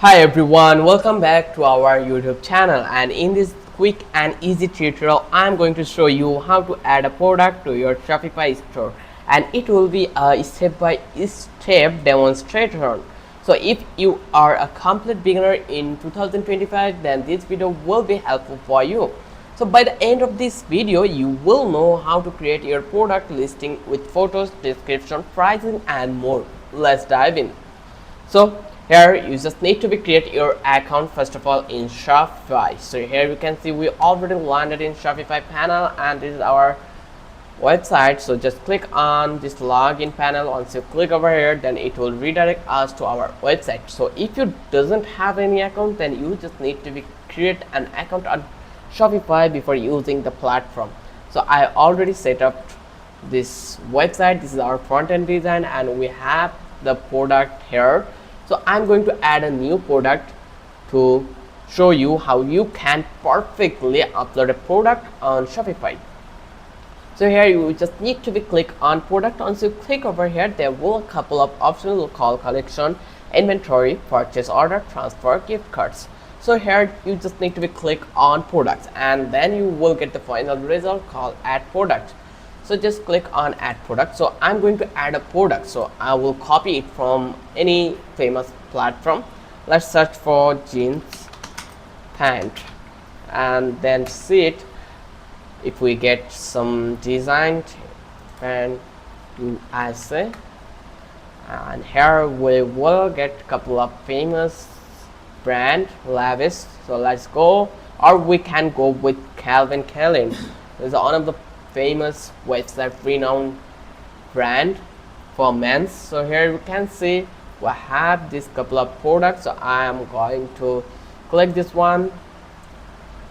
Hi everyone, welcome back to our YouTube channel, and in this quick and easy tutorial I'm going to show you how to add a product to your Shopify store, and it will be a step by step demonstration. So if you are a complete beginner in 2025, then this video will be helpful for you. So by the end of this video you will know how to create your product listing with photos, description, pricing and more. Let's dive in. So here you just need to be create your account first of all in Shopify. So here you can see we already landed in Shopify panel, and this is our website. So just click on this login panel. Once you click over here, then it will redirect us to our website. So if you doesn't have any account, then you just need to be create an account on Shopify before using the platform. So I already set up this website. This is our front end design and we have the product here. So I'm going to add a new product to show you how you can perfectly upload a product on Shopify. So here you just need to be click on product. Once you click over here, there will a couple of options will call collection, inventory, purchase order, transfer, gift cards. So here you just need to be click on products, and then you will get the final result called add product. So just click on add product. So I'm going to add a product, so I will copy it from any famous platform. Let's search for jeans pant and then see it if we get some designed pant USA, and here we will get a couple of famous brand lavish. So let's go, or we can go with Calvin Klein. This is one of the famous website renowned brand for men's. So here you can see we have this couple of products. So I am going to click this one,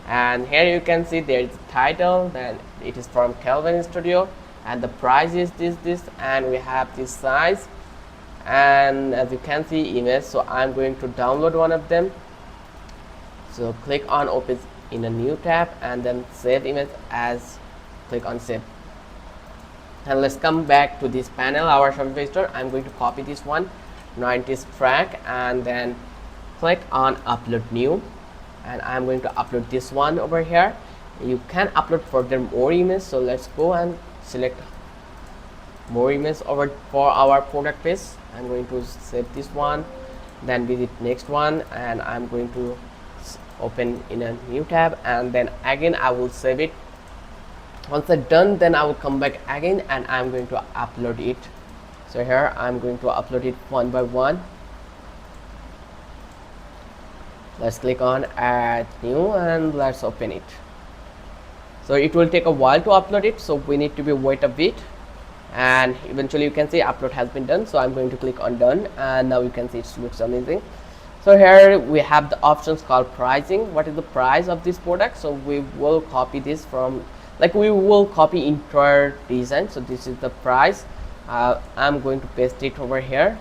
and here you can see there is a title, then it is from Calvin Studio, and the price is this, and we have this size, and as you can see image. So I'm going to download one of them. So click on open in a new tab and then save image as, click on save. And let's come back to this panel, our Shopify store. I'm going to copy this one, 90s track, and then click on upload new, and I'm going to upload this one over here. You can upload further more images. So let's go and select more images over for our product page. I'm going to save this one, then visit next one, and I'm going to open in a new tab, and then again I will save it. Once I'm done, then I will come back again and I'm going to upload it. So here I'm going to upload it one by one. Let's click on add new and let's open it. So it will take a while to upload it, so we need to be wait a bit, and eventually you can see upload has been done. So I'm going to click on done, and now you can see it looks amazing. So here we have the options called pricing. What is the price of this product? So we will copy this from, like, we will copy entire design. So this is the price. I'm going to paste it over here,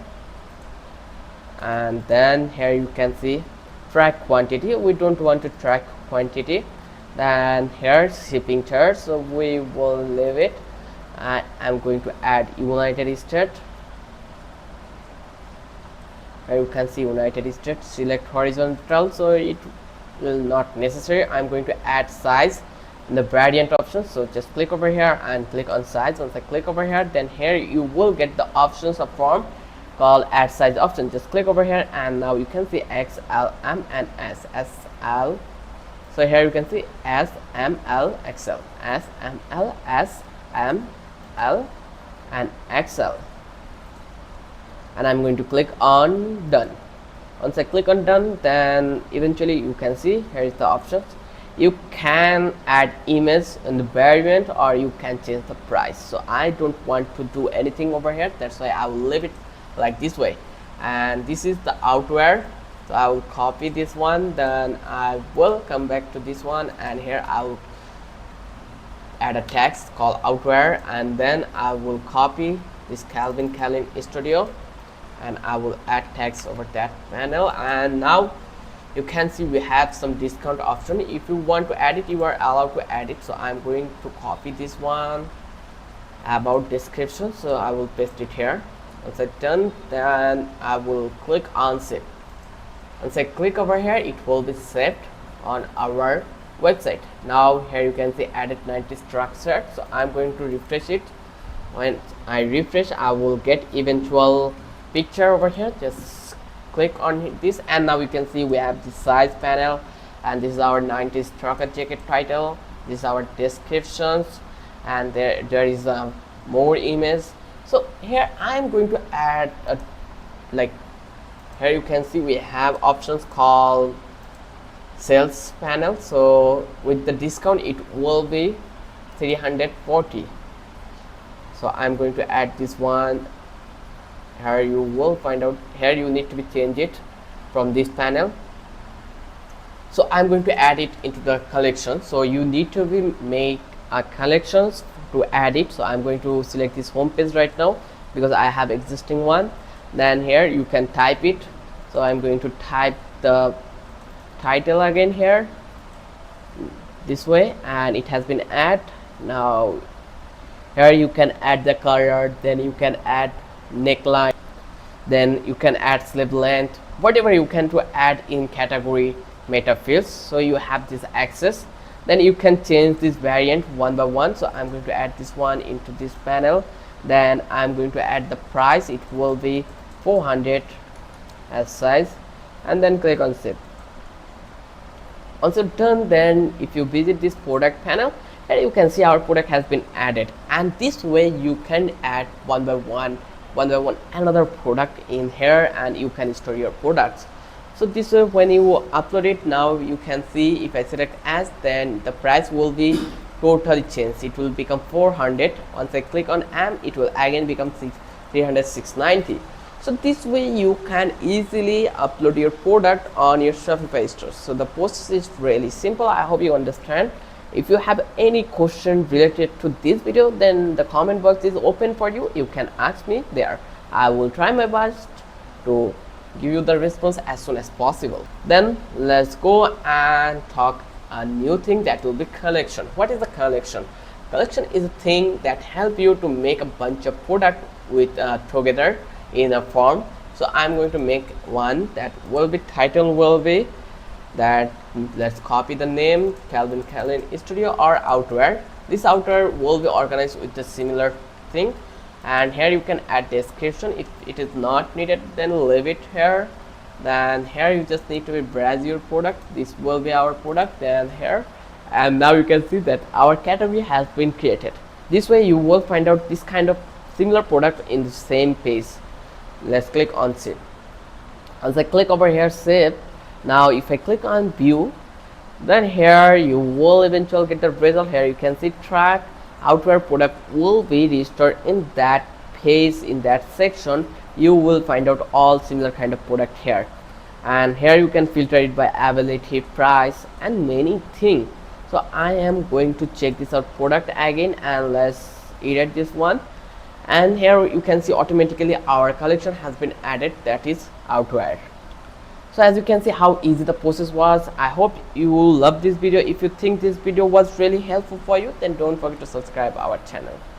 and then here you can see track quantity. We don't want to track quantity. Then here shipping charge, so we will leave it. I'm going to add United States. Here you can see United States, select horizontal, so it will not necessary. I'm going to add size in the variant option. So just click over here and click on size. Once I click over here, then here you will get the options of form called add size option. Just click over here, and now you can see X, L, M and S, SL. So here you can see S, M, L, XL, S, M, L, S, M, L and XL, and I'm going to click on done. Once I click on done, then eventually you can see here is the options. You can add image in the variant, or you can change the price. So I don't want to do anything over here, that's why I will leave it like this way. And this is the outwear. So I will copy this one, then I will come back to this one, and here I will add a text called outwear, and then I will copy this Calvin Klein Studio, and I will add text over that panel. And now you can see we have some discount option. If you want to add it, you are allowed to add it. So I'm going to copy this one, about description. So I will paste it here. Once it's done, then I will click on save. Once I click over here, it will be saved on our website. Now here you can see added 90 structure. So I'm going to refresh it. When I refresh, I will get eventual picture over here. Just click on this, and now you can see we have the size panel, and this is our 90s trucker jacket title. This is our descriptions, and there is more image. So here I'm going to add a, like, here you can see we have options called sales panel. So with the discount it will be 340. So I'm going to add this one. Here you will find out, here you need to be change it from this panel. So I'm going to add it into the collection. So you need to be make a collections to add it. So I'm going to select this home page right now because I have existing one. Then here you can type it. So I'm going to type the title again here this way, and it has been added. Now here you can add the color, then you can add neckline, then you can add sleeve length, whatever you can to add in category meta fields. So you have this access. Then you can change this variant one by one. So I'm going to add this one into this panel. Then I'm going to add the price. It will be 400 as size, and then click on save. Also done, then if you visit this product panel, here you can see our product has been added, and this way you can add one by one another product in here, and you can store your products. So this way when you upload it, now you can see if I select as, then the price will be totally changed. It will become 400. Once I click on am, it will again become 690. So this way you can easily upload your product on your Shopify store. So the process is really simple. I hope you understand. If you have any question related to this video, then the comment box is open for you. You can ask me there. I will try my best to give you the response as soon as possible. Then let's go and talk a new thing, that will be collection. What is the collection? Collection is a thing that help you to make a bunch of product with together in a form. So I'm going to make one that will be, title will be that, let's copy the name, Calvin Klein Studio or outerwear. This outerwear will be organized with the similar thing, and here you can add description. If it is not needed, then leave it here. Then here you just need to browse your product. This will be our product. Then here, and now you can see that our category has been created. This way you will find out this kind of similar product in the same page. Let's click on save. As I click over here save, now if I click on view, then here you will eventually get the result. Here you can see track outerwear product will be restored in that page. In that section you will find out all similar kind of product here, and here you can filter it by availability, price, and many things. So I am going to check this out product again, and let's edit this one, and here you can see automatically our collection has been added, that is outerwear. So as you can see how easy the process was. I hope you will love this video. If you think this video was really helpful for you, then don't forget to subscribe our channel.